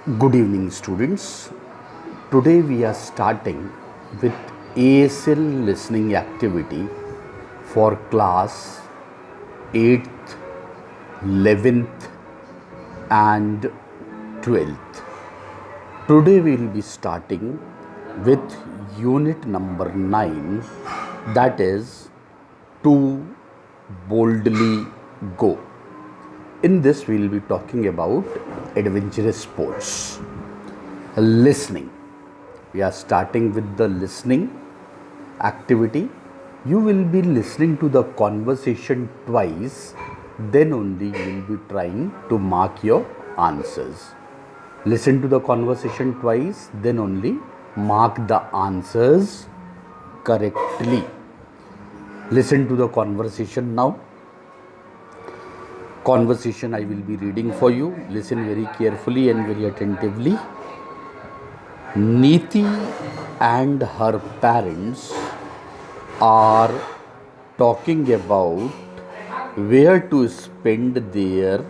Good evening, students. Today we are starting with ASL listening activity for class 8th, 11th, and 12th. Today we will be starting with unit number 9, that is to boldly go. In this, we will be talking about adventurous sports. Listening. We are starting with the listening activity. You will be listening to the conversation twice, then only you will be trying to mark your answers. Listen to the conversation twice, then only mark the answers correctly. Listen to the conversation now. Conversation I will be reading for you. Listen very carefully and very attentively. Neeti and her parents are talking about where to spend their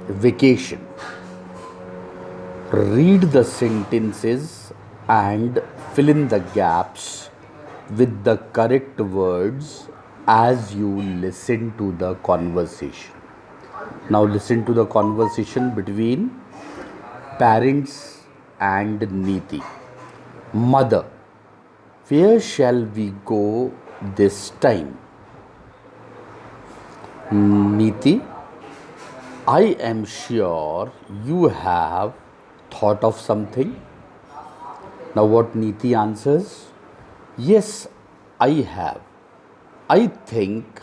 vacation. Read the sentences and fill in the gaps with the correct words as you listen to the conversation. Now listen to the conversation between parents and Neeti. Mother, where shall we go this time? Neeti, I am sure you have thought of something. Now what Neeti answers? Yes, I have. I think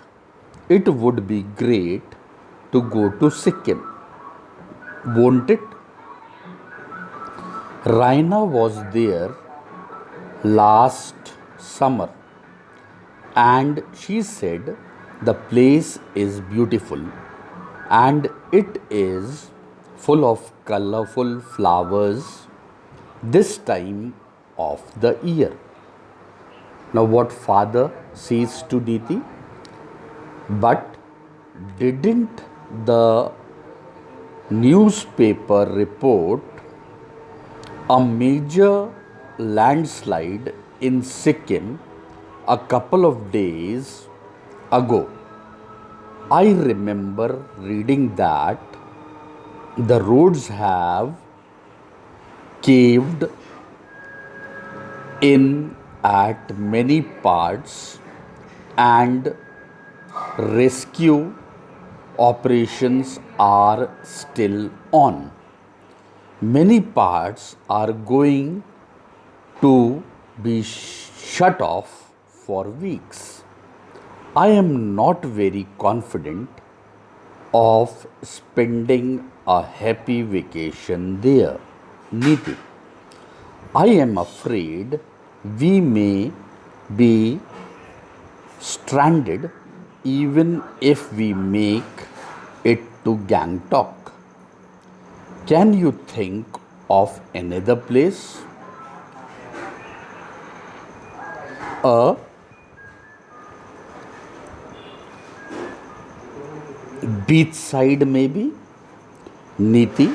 it would be great to go to Sikkim. Won't it? Raina was there last summer and she said the place is beautiful and it is full of colorful flowers this time of the year. Now what father says to Neeti? But didn't the newspaper report a major landslide in Sikkim a couple of days ago? I remember reading that the roads have caved in at many parts and rescue operations are still on. Many parts are going to be shut off for weeks. I am not very confident of spending a happy vacation there. Neeti, I am afraid we may be stranded even if we make it to Gangtok. Can you think of another place? A beachside maybe? Neeti,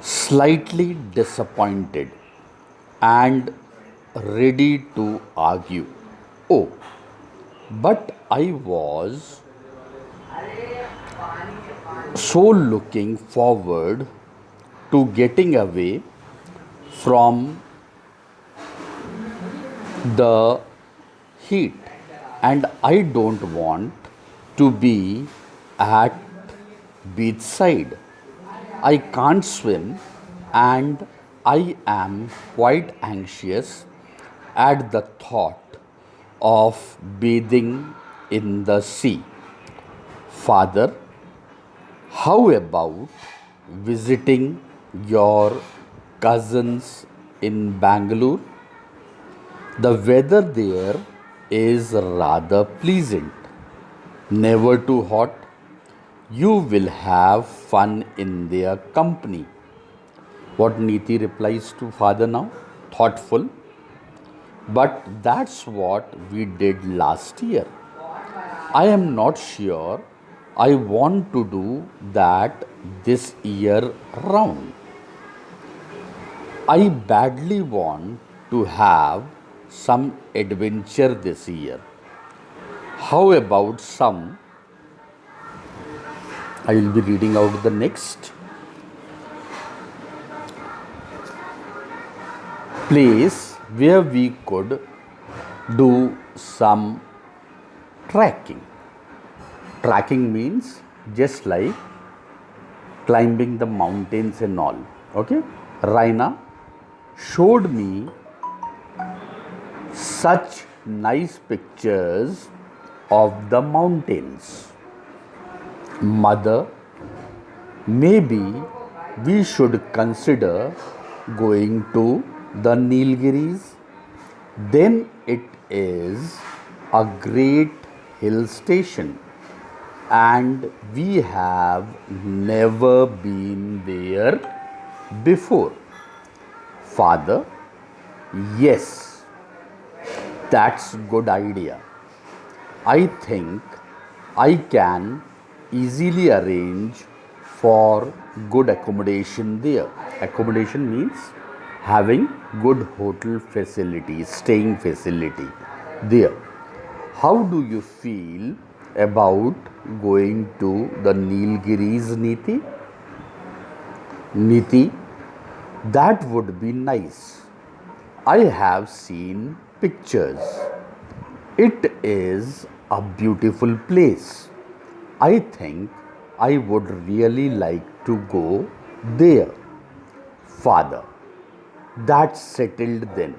slightly disappointed and ready to argue. Oh, but I was so looking forward to getting away from the heat and I don't want to be at beachside. I can't swim and I am quite anxious at the thought of bathing in the sea. Father, how about visiting your cousins in Bangalore? The weather there is rather pleasant, never too hot. You will have fun in their company. What Neeti replies to father now? Thoughtful. But that's what we did last year. I am not sure I want to do that this year round. I badly want to have some adventure this year. How about some? I will be reading out the next place where we could do some trekking. Trekking means just like climbing the mountains and all. Okay, Raina showed me such nice pictures of the mountains. Mother, maybe we should consider going to the Nilgiris. Then it is a great hill station and we have never been there before. Father, yes, that's good idea. I think I can easily arrange for good accommodation there. Accommodation means having good hotel facilities, staying facility there. How do you feel about going to the Nilgiris, Niti? Niti, that would be nice. I have seen pictures. It is a beautiful place. I think I would really like to go there. Father, that's settled then.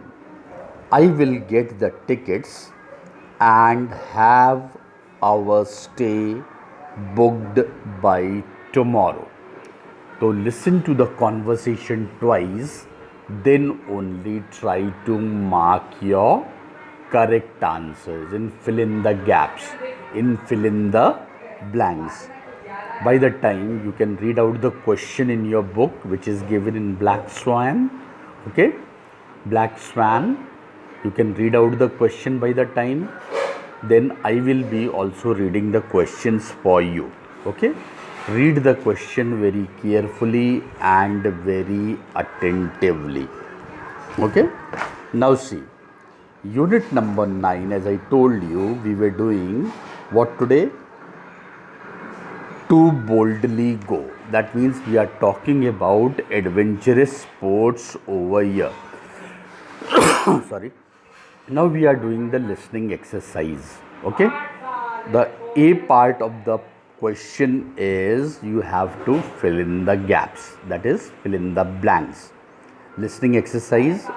I will get the tickets and have our stay booked by tomorrow. So listen to the conversation twice, then only try to mark your correct answers and fill in the gaps, fill in the blanks. By the time you can read out the question in your book, which is given in Black Swan, okay? Black Swan, you can read out the question by the time. Then I will be also reading the questions for you, okay? Read the question very carefully and very attentively, okay? Now see, unit number 9, as I told you, we were doing what today? To boldly go. That means we are talking about adventurous sports over here. Sorry. Now we are doing the listening exercise. Okay. The A part of the question is you have to fill in the gaps. That is, fill in the blanks. Listening exercise.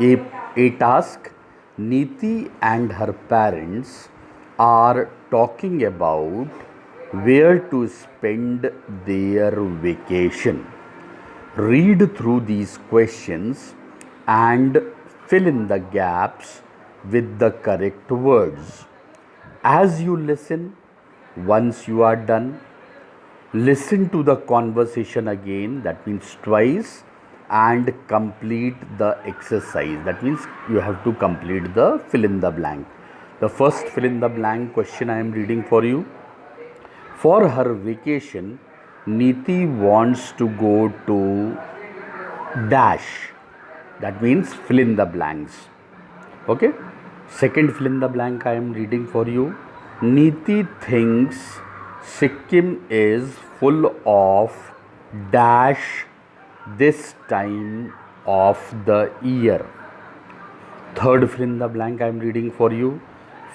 A task. Niti and her parents are talking about where to spend their vacation. Read through these questions and fill in the gaps with the correct words. As you listen, once you are done, listen to the conversation again, that means twice, and complete the exercise. That means you have to complete the fill in the blank. The first fill in the blank question I am reading for you. For her vacation, Niti wants to go to dash. That means fill in the blanks. Okay. Second fill in the blank I am reading for you. Niti thinks Sikkim is full of dash this time of the year. Third fill in the blank I am reading for you.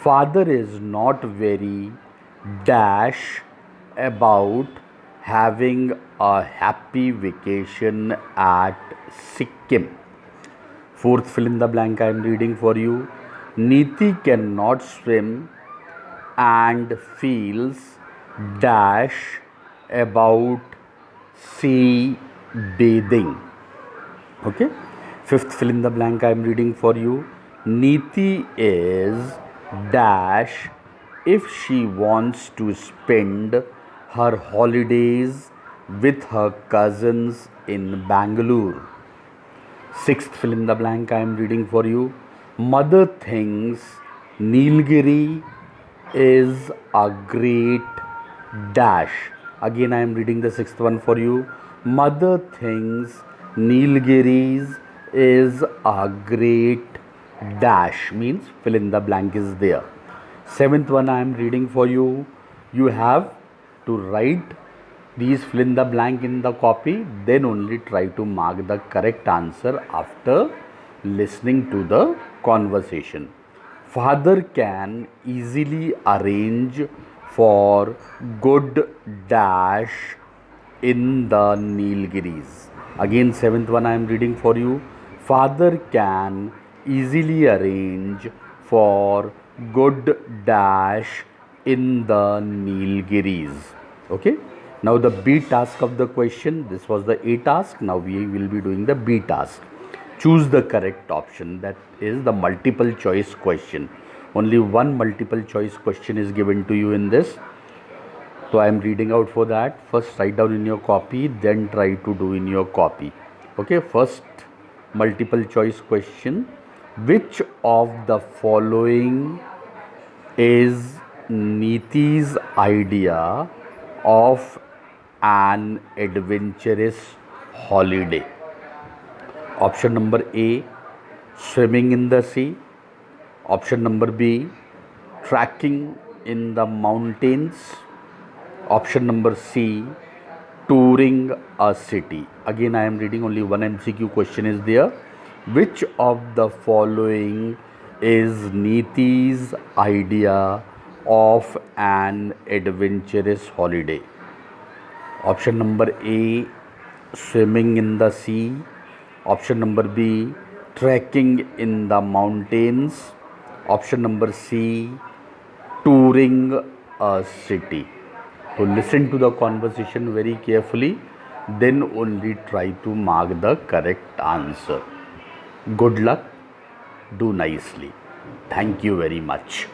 Father is not very dash about having a happy vacation at Sikkim. Fourth fill in the blank I am reading for you. Niti cannot swim and feels dash about sea bathing. Okay. Fifth fill in the blank I am reading for you. Niti is dash if she wants to spend her holidays with her cousins in Bangalore. Sixth fill in the blank I am reading for you. Mother thinks Nilgiri is a great dash. Again, I am reading the sixth one for you. Mother thinks Nilgiris is a great dash, means fill in the blank is there. Seventh one I am reading for you. You have to write these fill in the blank in the copy, then only try to mark the correct answer after listening to the conversation. Father can easily arrange for good dash in the Nilgiris. Again, seventh one I am reading for you. Father can easily arrange for good dash in the Nilgiris. Okay. Now the B task of the question. This was the A task. Now we will be doing the B task. Choose the correct option. That is the multiple choice question. Only one multiple choice question is given to you in this. So I am reading out for that. First write down in your copy, then try to do in your copy. Okay, first multiple choice question. Which of the following is Niti's idea of an adventurous holiday? Option number A, swimming in the sea. Option number B, trekking in the mountains. Option number C, touring a city. Again, I am reading only one MCQ question is there. Which of the following is Niti's idea of an adventurous holiday? Option number A, swimming in the sea. Option number B, trekking in the mountains. Option number C, touring a city. So listen to the conversation very carefully, then only try to mark the correct answer. Good luck, do nicely. Thank you very much.